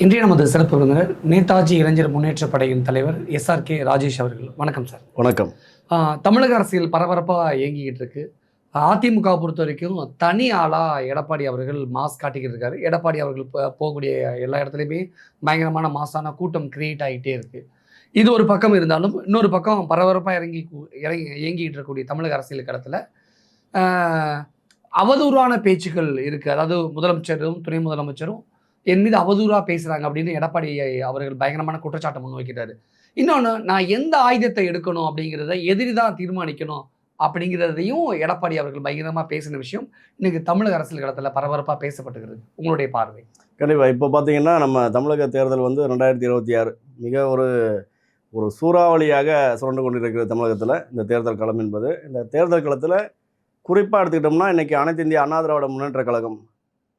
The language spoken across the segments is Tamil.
இன்றைய நமது சிறப்பு விருந்தினர் நேதாஜி இளைஞர் முன்னேற்ற படையின் தலைவர் SRK ராஜேஷ் அவர்கள். வணக்கம் சார். வணக்கம். தமிழக அரசியல் பரபரப்பாக இயங்கிக்கிட்டு இருக்கு. அதிமுக பொறுத்த வரைக்கும் தனி ஆளாக எடப்பாடி அவர்கள் மாஸ் காட்டிக்கிட்டு இருக்காரு. எடப்பாடி அவர்கள் போகக்கூடிய எல்லா இடத்துலையுமே பயங்கரமான மாசான கூட்டம் கிரியேட் ஆகிட்டே இருக்கு. இது ஒரு பக்கம் இருந்தாலும் இன்னொரு பக்கம் பரபரப்பாக இயங்கிக்கிட்டு இருக்கக்கூடிய தமிழக அரசியல் களத்தில் அவதூறான பேச்சுக்கள் இருக்குது. அதாவது முதலமைச்சரும் துணை முதலமைச்சரும் என் மீது அவதூறாக பேசுகிறாங்க அப்படின்னு எடப்பாடி அவர்கள் பயங்கரமான குற்றச்சாட்டை முன்வைக்கிறாரு. இன்னொன்று, நான் எந்த ஆயுதத்தை எடுக்கணும் அப்படிங்கிறத எதிரி தான் தீர்மானிக்கணும் அப்படிங்கிறதையும் எடப்பாடி அவர்கள் பயங்கரமாக பேசின விஷயம் இன்னைக்கு தமிழக அரசியல் களத்தில் பரபரப்பாக பேசப்பட்டுகிறது. உங்களுடைய பார்வை? கண்டிப்பாக. இப்போ பார்த்தீங்கன்னா நம்ம தமிழக தேர்தல் 2026 மிக ஒரு சூறாவளியாக சுரண்டு கொண்டிருக்கிறது தமிழகத்தில். இந்த தேர்தல் களம் என்பது, இந்த தேர்தல் களத்தில் குறிப்பாக எடுத்துக்கிட்டோம்னா இன்றைக்கி அனைத்து இந்திய அண்ணா திராவிட முன்னேற்ற கழகம்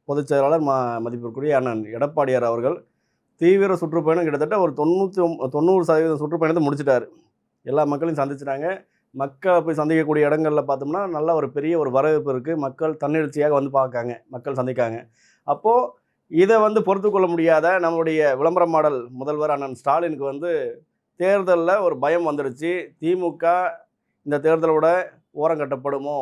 பொதுச் செயலாளர் மதிப்பிற்குரிய அண்ணன் எடப்பாடியார் அவர்கள் தீவிர சுற்றுப்பயணம் கிட்டத்தட்ட ஒரு 90% சுற்றுப்பயணத்தை முடிச்சிட்டாரு. எல்லா மக்களையும் சந்திச்சிட்டாங்க. மக்களை போய் சந்திக்கக்கூடிய இடங்களில் பார்த்தோம்னா நல்ல ஒரு பெரிய ஒரு வரவேற்பு இருக்குது. மக்கள் தன்னெழுச்சியாக வந்து பார்க்காங்க, மக்கள் சந்திக்காங்க. அப்போது இதை பொறுத்து கொள்ள முடியாத நம்மளுடைய விளம்பர மாடல் முதல்வர் அண்ணன் ஸ்டாலினுக்கு தேர்தலில் ஒரு பயம் வந்துடுச்சு. திமுக இந்த தேர்தலோட ஓரம் கட்டப்படுமோ,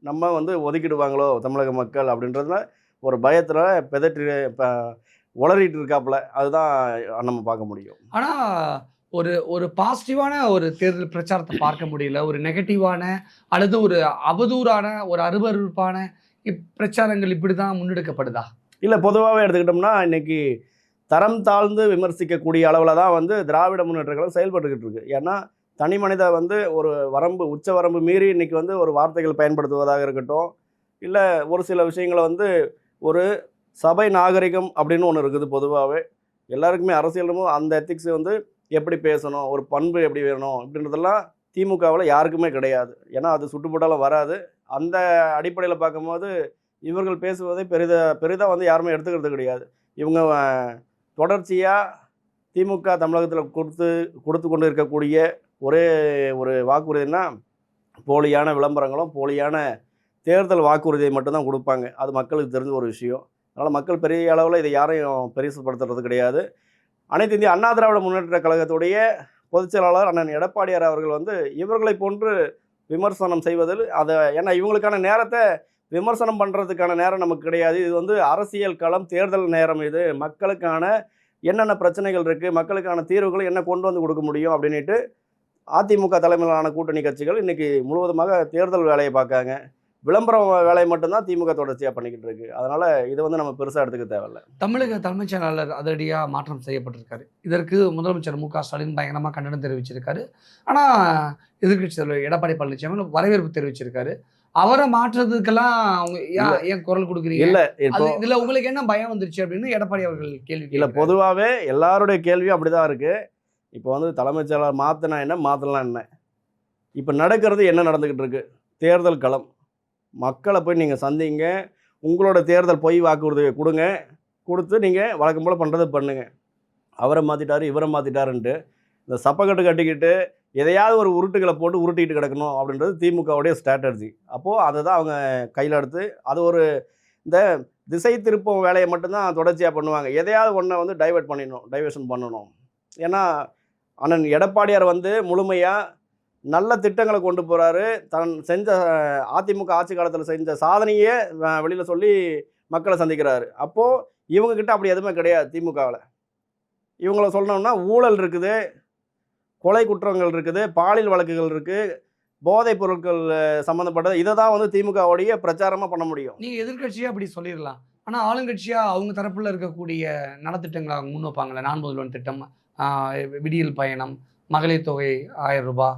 நம்ம ஒதுக்கிடுவாங்களோ தமிழக மக்கள் அப்படின்றதுல ஒரு பயத்தில் பெதற்றி உளறிட்டு இருக்காப்புல. அதுதான் நம்ம பார்க்க முடியும். ஆனால் ஒரு பாசிட்டிவான ஒரு தேர்தல் பிரச்சாரத்தை பார்க்க முடியல. ஒரு நெகட்டிவான அல்லது ஒரு அவதூறான ஒரு அருவருப்பான பிரச்சாரங்கள் இப்படி தான் முன்னெடுக்கப்படுதா? இல்லை, பொதுவாகவே எடுத்துக்கிட்டோம்னா இன்றைக்கி தரம் தாழ்ந்து விமர்சிக்கக்கூடிய அளவில் தான் திராவிட முன்னேற்ற கழகம் செயல்பட்டுக்கிட்டு இருக்கு. ஏன்னா தனி மனித ஒரு வரம்பு உச்ச வரம்பு மீறி இன்றைக்கி ஒரு வார்த்தைகள் பயன்படுத்துவதாக இருக்கட்டும், இல்லை ஒரு சில விஷயங்களை ஒரு சபை நாகரிகம் அப்படின்னு ஒன்று இருக்குது. பொதுவாகவே எல்லாருக்குமே அரசியலும் அந்த எத்திக்ஸ் எப்படி பேசணும், ஒரு பண்பு எப்படி வேணும் அப்படின்றதெல்லாம் திமுகவில் யாருக்குமே கிடையாது. ஏன்னா அது சுட்டுப்போட்டாலும் வராது. அந்த அடிப்படையில் பார்க்கும்போது இவர்கள் பேசுவதை பெரிதாக யாருமே எடுத்துக்கிறது கிடையாது. இவங்க தொடர்ச்சியாக திமுக தமிழகத்தில் கொடுத்து கொண்டு இருக்கக்கூடிய ஒரே ஒரு வாக்குறுதினா போலியான விளம்பரங்களும் போலியான தேர்தல் வாக்குறுதியை மட்டும்தான் கொடுப்பாங்க. அது மக்களுக்கு தெரிஞ்ச ஒரு விஷயம். அதனால் மக்கள் பெரிய அளவில் இதை யாரையும் பெருசுப்படுத்துறது கிடையாது. அனைத்து இந்திய அண்ணா திராவிட முன்னேற்ற கழகத்துடைய பொதுச் செயலாளர் அண்ணன் எடப்பாடியார் அவர்கள் இவர்களை போன்று விமர்சனம் செய்வதில் ஏன்னா இவங்களுக்கான நேரத்தை விமர்சனம் பண்ணுறதுக்கான நேரம் நமக்கு கிடையாது. இது அரசியல் களம், தேர்தல் நேரம். இது மக்களுக்கான என்னென்ன பிரச்சனைகள் இருக்குது, மக்களுக்கான தீர்வுகளை என்ன கொண்டு கொடுக்க முடியும் அப்படின்ட்டு அதிமுக தலைமையிலான கூட்டணி கட்சிகள் இன்றைக்கி முழுவதுமாக தேர்தல் வேலையை பார்க்காங்க. விளம்பரம் வேலையை மட்டும்தான் திமுக தொடர்ச்சியாக பண்ணிக்கிட்டு இருக்கு. அதனால் இதை நம்ம பெருசாக எடுத்துக்க தேவையில்லை. தமிழக தலைமைச் செயலாளர் அதிரடியாக மாற்றம் செய்யப்பட்டிருக்காரு. இதற்கு முதலமைச்சர் மு க ஸ்டாலின் பயங்கரமாக கண்டனம் தெரிவிச்சிருக்காரு. ஆனால் எதிர்கட்சி தலைவர் எடப்பாடி பழனிசாமி வரவேற்பு தெரிவிச்சிருக்காரு. அவரை மாற்றுறதுக்கெல்லாம் அவங்க ஏன் குரல் கொடுக்குறீங்க? இல்லை, இதில் உங்களுக்கு என்ன பயம் வந்துருச்சு அப்படின்னு எடப்பாடி அவர்கள் கேள்வி. இல்லை, பொதுவாகவே எல்லாருடைய கேள்வியும் அப்படி தான் இருக்குது. இப்போ தலைமைச் செயலாளர் மாற்றினா என்ன, மாற்றலாம் என்ன? இப்போ நடக்கிறது என்ன நடந்துக்கிட்டு இருக்கு? தேர்தல் களம். மக்களை போய் நீங்கள் சந்திங்க, உங்களோட தேர்தல் பொய் வாக்குறுதி கொடுத்து நீங்கள் வழக்கம் போல் பண்ணுறது பண்ணுங்கள். அவரை மாற்றிட்டாரு, இவரை மாற்றிட்டாருன்ட்டு இந்த சப்பக்கட்டு கட்டிக்கிட்டு எதையாவது ஒரு உருட்டுகளை போட்டு உருட்டிக்கிட்டு கிடக்கணும் அப்படின்றது திமுகவுடைய ஸ்ட்ராட்டஜி. அப்போது அதை தான் அவங்க கையில் எடுத்து அது இந்த திசை திருப்பம் வேலையை மட்டும்தான் தொடர்ச்சியாக பண்ணுவாங்க. எதையாவது ஒன்றை டைவர்ஷன் பண்ணணும். ஏன்னா அண்ணன் எடப்பாடியார் முழுமையாக நல்ல திட்டங்களை கொண்டு போகிறாரு. செஞ்ச அதிமுக ஆட்சி காலத்தில் செஞ்ச சாதனையே வெளியில் சொல்லி மக்களை சந்திக்கிறாரு. அப்போது இவங்கக்கிட்ட அப்படி எதுவுமே கிடையாது. திமுகவில் இவங்கள சொல்லணும்னா ஊழல் இருக்குது, கொலை குற்றங்கள் இருக்குது, பாலியல் வழக்குகள் இருக்குது, போதைப் பொருட்கள் சம்மந்தப்பட்டது. இதை தான் திமுகவுடைய பிரச்சாரமாக பண்ண முடியும். நீங்கள் எதிர்கட்சியாக அப்படி சொல்லிடலாம். ஆனால் ஆளுங்கட்சியாக அவங்க தரப்பில் இருக்கக்கூடிய நலத்திட்டங்களை அவங்க முன் வைப்பாங்களே. 4 முதல்வன் திட்டம், விடியல் பயணம், மகளிர் தொகை 1000 ரூபாய்,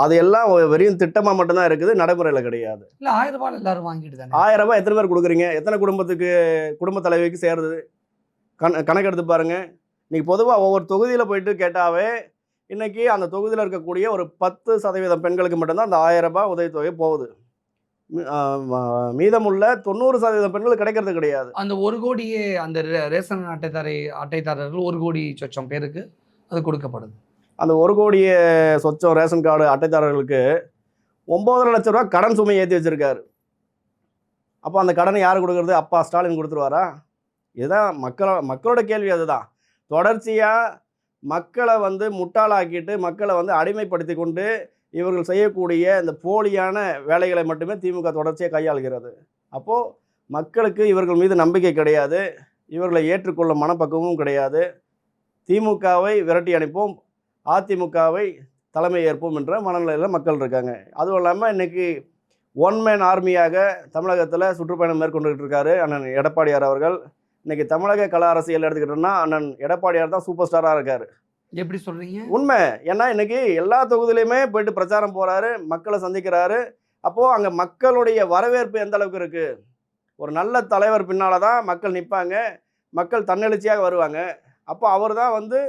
அதெல்லாம் வெறும் திட்டமாக மட்டும்தான் இருக்குது, நடைமுறையில் கிடையாது. இல்லை, 1000 ரூபாய் எல்லாரும் வாங்கிட்டு தானே. 1000 ரூபாய் எத்தனை பேர் கொடுக்குறீங்க? எத்தனை குடும்ப தலைவிக்கு சேருது? கணக்கெடுத்து பாருங்கள். இன்றைக்கி பொதுவாக ஒவ்வொரு தொகுதியில் போயிட்டு கேட்டாவே இன்றைக்கி அந்த தொகுதியில் இருக்கக்கூடிய ஒரு 10% பெண்களுக்கு மட்டும்தான் அந்த 1000 ரூபாய் உதவித்தொகை போகுது. மீதமுள்ள 90% பெண்களுக்கு கிடைக்கிறது கிடையாது. அந்த 1 கோடியே அந்த ரேஷன் அட்டைதாரர்கள் 1 கோடி சொச்சம் பேருக்கு அது கொடுக்கப்படுது. அந்த 1 கோடியே சொச்சம் ரேஷன் கார்டு அட்டைதாரர்களுக்கு 9.5 லட்சம் ரூபா கடன் சுமை ஏற்றி வச்சுருக்காரு. அப்போ அந்த கடனை யார் கொடுக்குறது? அப்பா ஸ்டாலின் கொடுத்துருவாரா? இதுதான் மக்களோட கேள்வி. அதுதான் தொடர்ச்சியாக மக்களை வந்து முட்டாளாக்கிட்டு மக்களை வந்து அடிமைப்படுத்தி கொண்டு இவர்கள் செய்யக்கூடிய இந்த போலியான வேலைகளை மட்டுமே திமுக தொடர்ச்சியாக கையாளுகிறது. அப்போது மக்களுக்கு இவர்கள் மீது நம்பிக்கை கிடையாது, இவர்களை ஏற்றுக்கொள்ளும் மனப்பக்குவமும் கிடையாது. திமுகவை விரட்டி அனுப்போம், அதிமுகவை தலைமை ஏற்போம் என்ற மனநிலையில் மக்கள் இருக்காங்க. அதுவும் இல்லாமல் இன்றைக்கி ஒன் மேன் ஆர்மியாக தமிழகத்தில் சுற்றுப்பயணம் மேற்கொண்டுகிட்டு இருக்காரு அண்ணன் எடப்பாடியார் அவர்கள். இன்றைக்கி தமிழக கல அரசியல் எடுத்துக்கிட்டோம்னா அண்ணன் எடப்பாடியார் தான் சூப்பர் ஸ்டாராக இருக்கார். எப்படி சொல்கிறீங்க? உண்மை. ஏன்னா இன்றைக்கி எல்லா தொகுதியிலையுமே போயிட்டு பிரச்சாரம் போகிறாரு, மக்களை சந்திக்கிறாரு. அப்போது அங்கே மக்களுடைய வரவேற்பு எந்த அளவுக்கு இருக்குது? ஒரு நல்ல தலைவர் பின்னால் தான் மக்கள் நிற்பாங்க, மக்கள் தன்னெழுச்சியாக வருவாங்க. அப்போ அவர் தான் வந்து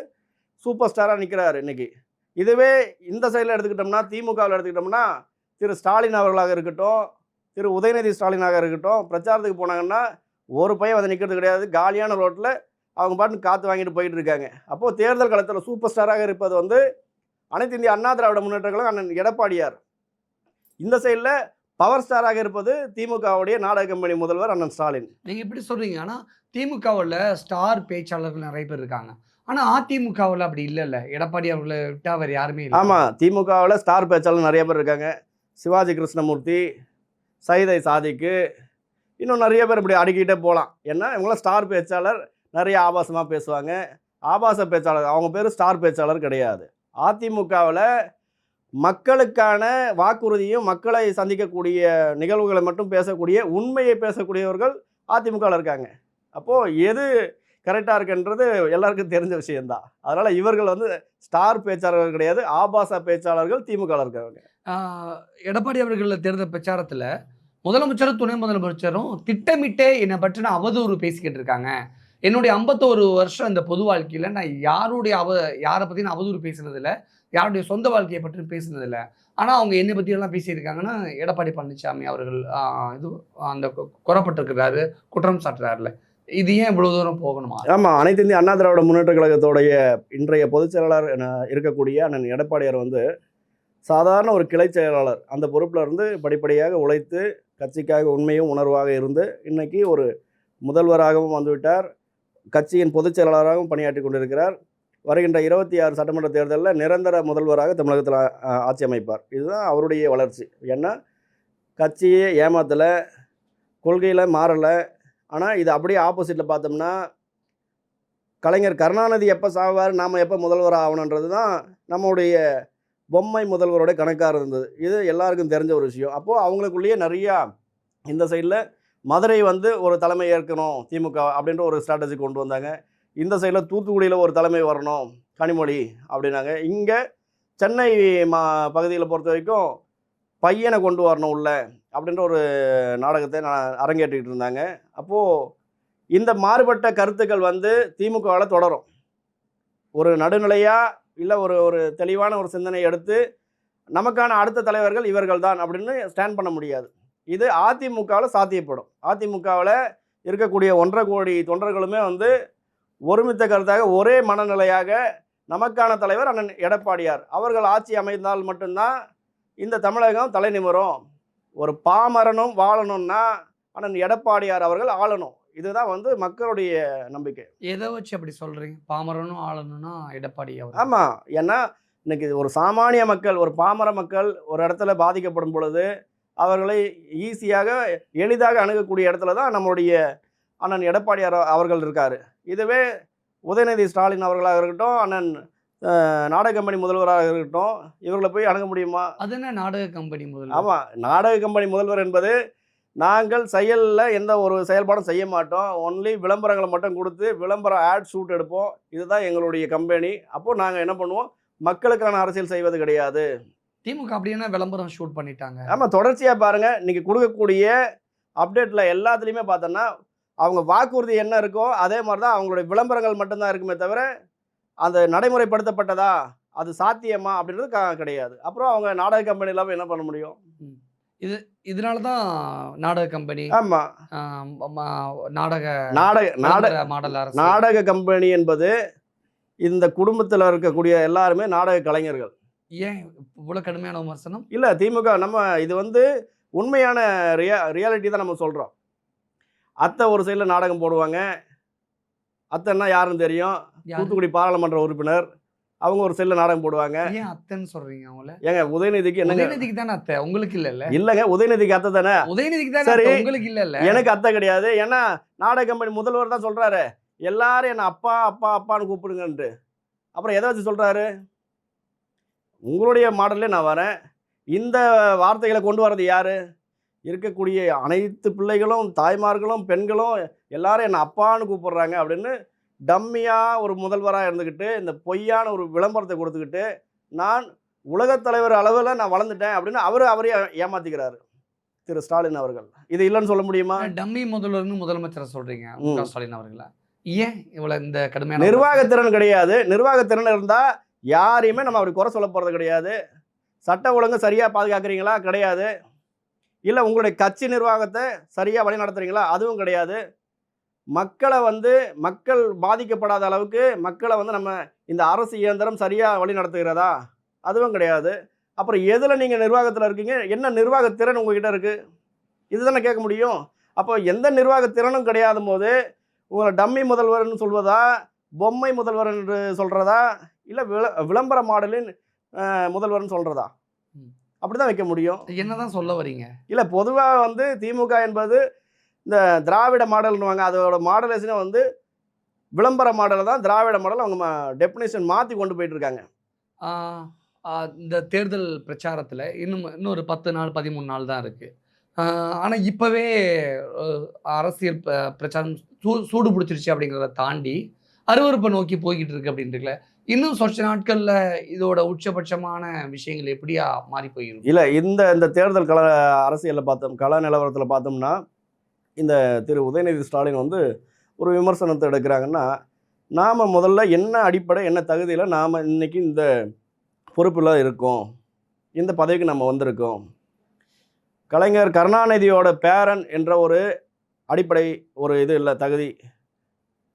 சூப்பர் ஸ்டாராக நிற்கிறாரு இன்றைக்கி. இதுவே இந்த சைடில் எடுத்துக்கிட்டோம்னா, திமுகவில் எடுத்துக்கிட்டோம்னா, திரு ஸ்டாலின் அவர்களாக இருக்கட்டும், திரு உதயநிதி ஸ்டாலினாக இருக்கட்டும், பிரச்சாரத்துக்கு போனாங்கன்னா ஒரு பையன் வந்து நிற்கிறது கிடையாது. காலியான ரோட்டில் அவங்க பாட்டு காற்று வாங்கிட்டு போயிட்டு இருக்காங்க. அப்போது தேர்தல் காலத்தில் சூப்பர் ஸ்டாராக இருப்பது வந்து அனைத்து இந்திய அண்ணா திராவிட முன்னேற்ற கழகம் அண்ணன் எடப்பாடியார். இந்த சைடில் பவர் ஸ்டாராக இருப்பது திமுகவுடைய நாடக கம்பெனி முதல்வர் அண்ணன் ஸ்டாலின். நீங்கள் இப்படி சொல்கிறீங்க. ஆனால் திமுகவில் ஸ்டார் பேச்சாளர்கள் நிறைய பேர் இருக்காங்க. ஆனால் அதிமுகவில் அப்படி இல்லைல்ல. எடப்பாடி அவர்களை விட்டால் வேறு யாருமே இல்லை. ஆமாம், திமுகவில் ஸ்டார் பேச்சாளர் நிறைய பேர் இருக்காங்க. சிவாஜி கிருஷ்ணமூர்த்தி, சைதை சாதிக்கு, இன்னும் நிறைய பேர் இப்படி அடிக்கிட்டே போகலாம். ஏன்னா இவங்களாம் ஸ்டார் பேச்சாளர், நிறைய ஆபாசமாக பேசுவாங்க. ஆபாச பேச்சாளர், அவங்க பேர் ஸ்டார் பேச்சாளர் கிடையாது. அதிமுகவில் மக்களுக்கான வாக்குறுதியும் மக்களை சந்திக்கக்கூடிய நிகழ்வுகளை மட்டும் பேசக்கூடிய, உண்மையை பேசக்கூடியவர்கள் அதிமுகவில் இருக்காங்க. அப்போது எது கரெக்டாக இருக்குன்றது எல்லாருக்கும் தெரிஞ்ச விஷயந்தான். அதனால் இவர்கள் வந்து ஸ்டார் பேச்சாளர்கள் கிடையாது, ஆபாச பேச்சாளர்கள் திமுகவில் இருக்காங்க. எடப்பாடி அவர்கள் தேர்தல் பிரச்சாரத்தில் முதலமைச்சரும் துணை முதலமைச்சரும் திட்டமிட்டே என்னை பற்றின அவதூறு பேசிக்கிட்டு இருக்காங்க. என்னுடைய 51 வருஷம் இந்த பொது வாழ்க்கையில் நான் யாரை பற்றின அவதூறு பேசுனதில்லை, யாருடைய சொந்த வாழ்க்கையை பற்றி பேசுனதில்லை. ஆனால் அவங்க என்னை பற்றியெல்லாம் பேசியிருக்காங்கன்னா எடப்பாடி பழனிசாமி அவர்கள் இது அந்த குறப்பட்டிருக்கிறாரு, குற்றம் சாட்டுறாருல. இது ஏன் இவ்வளோ தூரம் போகணுமா? ஆமாம், அனைத்து இந்திய அண்ணா திராவிட முன்னேற்ற கழகத்தோடைய இன்றைய பொதுச் செயலாளர் இருக்கக்கூடிய அண்ணன் எடப்பாடியார் வந்து சாதாரண ஒரு கிளை செயலாளர் அந்த பொறுப்பில் இருந்து படிப்படியாக உழைத்து கட்சிக்காக உண்மையும் உணர்வாக இருந்து இன்னைக்கு ஒரு முதல்வராகவும் வந்துவிட்டார். கட்சியின் பொதுச் செயலாளராகவும் பணியாற்றி கொண்டிருக்கிறார். வருகின்ற 26 சட்டமன்ற தேர்தலில் நிரந்தர முதல்வராக தமிழகத்தில் ஆட்சி அமைப்பார். இதுதான் அவருடைய வளர்ச்சி. ஏன்னா கட்சியே ஏமாத்தலை, கொள்கையில் மாறலை. ஆனால் இது அப்படியே ஆப்போசிட்டில் பார்த்தோம்னா கலைஞர் கருணாநிதி எப்போ சாவார், நாம் எப்போ முதல்வர் ஆகணுன்றது தான் நம்முடைய பொம்மை முதல்வரோட கணக்காக இருந்தது. இது எல்லாருக்கும் தெரிஞ்ச ஒரு விஷயம். அப்போது அவங்களுக்குள்ளேயே நிறையா இந்த சைடில் மதுரை வந்து ஒரு தலைமை ஏற்கணும் திமுக அப்படின்ற ஒரு ஸ்ட்ராட்டஜி கொண்டு வந்தாங்க. இந்த சைடில் தூத்துக்குடியில் ஒரு தலைமை வரணும் கனிமொழி அப்படின்னாங்க. இங்கே சென்னை பகுதியில் பொறுத்த வரைக்கும் பையனை கொண்டு வரணும் உள்ள அப்படின்ற ஒரு நாடகத்தை அரங்கேற்றிக்கிட்டு இருந்தாங்க. அப்போது இந்த மாறுபட்ட கருத்துக்கள் வந்து திமுகவில் தொடரும். ஒரு நடுநிலையாக இல்லை ஒரு தெளிவான ஒரு சிந்தனை எடுத்து நமக்கான அடுத்த தலைவர்கள் இவர்கள் தான் அப்படின்னு ஸ்டாண்ட் பண்ண முடியாது. இது அதிமுகவில் சாத்தியப்படும். அதிமுகவில் இருக்கக்கூடிய 1.5 கோடி தொண்டர்களுமே வந்து ஒருமித்த கருத்தாக ஒரே மனநிலையாக நமக்கான தலைவர் அண்ணன் எடப்பாடியார் அவர்கள் ஆட்சி அமைந்தால் மட்டும்தான் இந்த தமிழகம் தலை நிமிரும். ஒரு பாமரனும் வாழணும்னா அண்ணன் எடப்பாடியார் அவர்கள் ஆளணும். இதுதான் வந்து மக்களுடைய நம்பிக்கை. எதை வச்சு அப்படி சொல்கிறீங்க? பாமரனும் ஆளணும்னா எடப்பாடி அவர்? ஆமாம், ஏன்னா இன்னைக்கு ஒரு சாமானிய மக்கள், ஒரு பாமர மக்கள் ஒரு இடத்துல பாதிக்கப்படும் பொழுது அவர்களை ஈஸியாக எளிதாக அணுகக்கூடிய இடத்துல தான் நம்மளுடைய அண்ணன் எடப்பாடியார் அவர்கள் இருக்கார். இதுவே உதயநிதி ஸ்டாலின் அவர்களாக இருக்கட்டும், அண்ணன் நாடக கம்பெனி முதல்வராக இருக்கட்டும், இவர்களை போய் அணுக முடியுமா? அது என்ன நாடக கம்பெனி முதல்வர்? ஆமாம், நாடக கம்பெனி முதல்வர் என்பது நாங்கள் செயலில் எந்த ஒரு செயல்பாடும் செய்ய மாட்டோம், ஒன்லி விளம்பரங்களை மட்டும் கொடுத்து விளம்பரம் ஆட் ஷூட் எடுப்போம், இதுதான் எங்களுடைய கம்பெனி. அப்போது நாங்கள் என்ன பண்ணுவோம், மக்களுக்கான அரசியல் செய்வது கிடையாது. திமுக அப்படின்னா விளம்பரம் ஷூட் பண்ணிட்டாங்க. ஆமாம், தொடர்ச்சியாக பாருங்கள், இன்றைக்கி கொடுக்கக்கூடிய அப்டேட்டில் எல்லாத்துலேயுமே பார்த்தோன்னா அவங்க வாக்குறுதி என்ன இருக்கோ அதே மாதிரி தான் அவங்களுடைய விளம்பரங்கள் மட்டும்தான் இருக்குமே தவிர அந்த நடைமுறைப்படுத்தப்பட்டதா, அது சாத்தியமா அப்படின்றது கிடையாது. அப்புறம் அவங்க நாடக கம்பெனி இல்லாமல் என்ன பண்ண முடியும்? இதனால தான் நாடக கம்பெனி, நாடக கம்பெனி என்பது இந்த குடும்பத்தில் இருக்கக்கூடிய எல்லாருமே நாடக கலைஞர்கள். ஏன் இவ்வளோ கடுமையான விமர்சனம்? இல்லை, திமுக நம்ம இது வந்து உண்மையான ரியாலிட்டி தான் நம்ம சொல்கிறோம். அத்தை ஒரு சைடில் நாடகம் போடுவாங்க, அத்தைன்னா யாருன்னு தெரியும், யாரு? தூத்துக்குடி பாராளுமன்ற உறுப்பினர். அவங்க ஒரு செல்ல நாடகம் போடுவாங்க. ஏன் அத்தைன்னு சொல்றீங்க அவங்கள? ஏங்க உதயநிதிக்கு என்னங்க? உதயநிதிக்கு தானே அத்தை, உங்களுக்கு இல்லல்ல? இல்லங்க, உதயநிதிக்கு அத்தை தானே. உதயநிதிக்கு தானே சரி. அத்தை, உங்களுக்கு இல்லல்ல? எனக்கு அத்தை கிடையாது. ஏன்னா நாடக கம்பெனி முதல்வர் தான் சொல்றாரு, எல்லாரும் என்ன அப்பா அப்பா அப்பான்னு கூப்பிடுங்கன்ட்டு. அப்புறம் எதை வச்சு சொல்றாரு? உங்களுடைய மாடல்லே நான் வரேன். இந்த வார்த்தைகளை கொண்டு வர்றது யாரு? இருக்கக்கூடிய அனைத்து பிள்ளைகளும், தாய்மார்களும், பெண்களும் எல்லாரும் என்ன அப்பான்னு கூப்பிடுறாங்க அப்படின்னு டம்மியா ஒரு முதல்வரா இருந்துக்கிட்டு, இந்த பொய்யான ஒரு விளம்பரத்தை கொடுத்துக்கிட்டு, நான் உலகத் தலைவர் அளவுல நான் வளர்ந்துட்டேன் அப்படின்னு அவரே ஏமாத்திக்கிறாரு திரு ஸ்டாலின் அவர்கள். இது இல்லைன்னு சொல்ல முடியுமா? டம்மி முதல்வர்னு முதலமைச்சரை சொல்றீங்க மு.க. ஸ்டாலின் அவர்கள. ஏன் இவ்வளவு இந்த கடுமையான நிர்வாகத்திறன் கிடையாது. நிர்வாகத்திறன் இருந்தா யாரையுமே நம்ம அப்படி குறை சொல்ல போறது கிடையாது. சட்ட ஒழுங்கு சரியா பாதுகாக்கிறீங்களா? கிடையாது. இல்ல உங்களுடைய கட்சி நிர்வாகத்தை சரியா வழி நடத்துறீங்களா? அதுவும் கிடையாது. மக்கள் பாதிக்கப்படாத அளவுக்கு மக்களை நம்ம இந்த அரசு இயந்திரம் சரியா வழி நடத்துகிறதா? அதுவும் கிடையாது. அப்புறம் எதுல நீங்க நிர்வாகத்துல இருக்கீங்க? என்ன நிர்வாகத்திறன் உங்ககிட்ட இருக்கு? இதுதானே கேட்க முடியும். அப்போ எந்த நிர்வாகத்திறனும் கிடையாத போது உங்களை டம்மி முதல்வர்னு சொல்வதா, பொம்மை முதல்வர் என்று சொல்றதா, இல்ல விளம்பர மாடலின் முதல்வர்னு சொல்றதா? அப்படிதான் வைக்க முடியும். என்னதான் சொல்ல வரீங்க? இல்ல பொதுவா திமுக என்பது இந்த திராவிட மாடல்னுவாங்க. அதோட மாடலேஷனே விளம்பர மாடலை தான் திராவிட மாடல் அவங்க டெஃபினேஷன் மாற்றி கொண்டு போயிட்டு இருக்காங்க. இந்த தேர்தல் பிரச்சாரத்தில் இன்னொரு 10 நாள் 13 நாள் தான் இருக்குது. ஆனால் இப்போவே அரசியல் பிரச்சாரம் சூடு பிடிச்சிருச்சு அப்படிங்கிறத தாண்டி அருவருப்பை நோக்கி போய்கிட்டு இருக்கு அப்படின்றதுல இன்னும் சொச்ச நாட்களில் இதோட உச்சபட்சமான விஷயங்கள் எப்படியா மாறி போயிருக்கு? இல்லை, இந்த தேர்தல் அரசியலில் கள நிலவரத்தில் பார்த்தோம்னா இந்த திரு உதயநிதி ஸ்டாலின் ஒரு விமர்சனத்தை எடுக்கிறாங்கன்னா, நாம் முதல்ல என்ன அடிப்படை என்ன தகுதியில் நாம் இன்னைக்கு இந்த பொறுப்பில் இருக்கோம், இந்த பதவிக்கு நம்ம வந்திருக்கோம். கலைஞர் கருணாநிதியோட பேரன் என்ற ஒரு அடிப்படை ஒரு இது இல்லை தகுதி.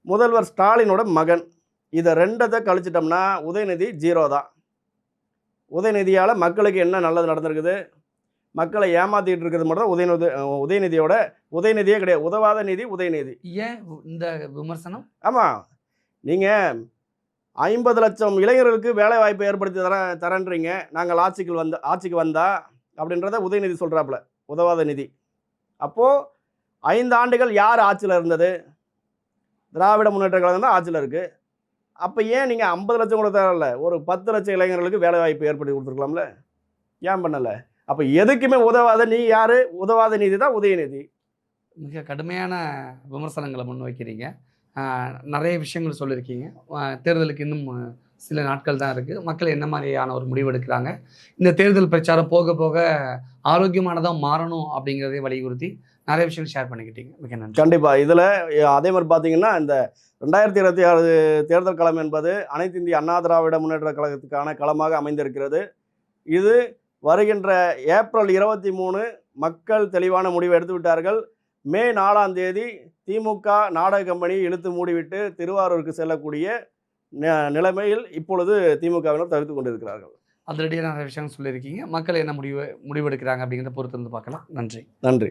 முதல்வர் ஸ்டாலினோட மகன், இதை ரெண்டத்தை கழிச்சிட்டோம்னா உதயநிதி 0 தான். உதயநிதியால் மக்களுக்கு என்ன நல்லது நடந்திருக்குது? மக்களை ஏமாத்திட்டு இருக்கிறது மட்டும் உதயநிதியே கிடையாது. உதவாத நிதி உதயநிதி. ஏன் இந்த விமர்சனம்? ஆமாம், நீங்கள் 50 லட்சம் இளைஞர்களுக்கு வேலை வாய்ப்பை ஏற்படுத்தி தரேன்றீங்க நாங்கள் ஆட்சிக்கு வந்தா அப்படின்றத உதயநிதி சொல்கிறாப்புல, உதவாத நிதி. அப்போது 5 ஆண்டுகள் யார் ஆட்சியில் இருந்தது? திராவிட முன்னேற்ற கழகம் தான் ஆட்சியில் இருக்குது. அப்போ ஏன் நீங்கள் 50 லட்சம் கூட தரல, ஒரு 10 லட்சம் இளைஞர்களுக்கு வேலை வாய்ப்பு ஏற்படுத்தி கொடுத்துருக்கலாம்ல? ஏன் பண்ணலை? அப்போ எதுக்குமே உதவாத நீ யார்? உதவாத நீதி தான் உதயநிதி. மிக கடுமையான விமர்சனங்களை முன்வைக்கிறீங்க. நிறைய விஷயங்கள் சொல்லியிருக்கீங்க. தேர்தலுக்கு இன்னும் சில நாட்கள் தான் இருக்குது. மக்கள் என்ன மாதிரியான ஒரு முடிவு எடுக்கிறாங்க, இந்த தேர்தல் பிரச்சாரம் போக போக ஆரோக்கியமானதாக மாறணும் அப்படிங்கிறதை வலியுறுத்தி நிறைய விஷயங்கள் ஷேர் பண்ணிக்கிட்டீங்க. மிக நன்றி. கண்டிப்பாக. இதில் அதே மாதிரி பார்த்தீங்கன்னா இந்த 2026 தேர்தல் களம் என்பது அனைத்து இந்திய அண்ணா திராவிட முன்னேற்ற கழகத்துக்கான களமாக அமைந்திருக்கிறது. இது வருகின்ற ஏப்ரல் 23 மக்கள் தெளிவான முடிவு எடுத்து விட்டார்கள். மே 4ஆம் தேதி திமுக நாடக கம்பெனி இழுத்து மூடிவிட்டு திருவாரூருக்கு செல்லக்கூடிய நிலைமையில் இப்பொழுது திமுகவினர் தவிர்த்து கொண்டிருக்கிறார்கள். அதிரடியாக நிறைய விஷயங்கள் சொல்லியிருக்கீங்க. மக்கள் என்ன முடிவெடுக்கிறாங்க அப்படிங்கிறத பொறுத்து வந்து பார்க்கலாம். நன்றி. நன்றி.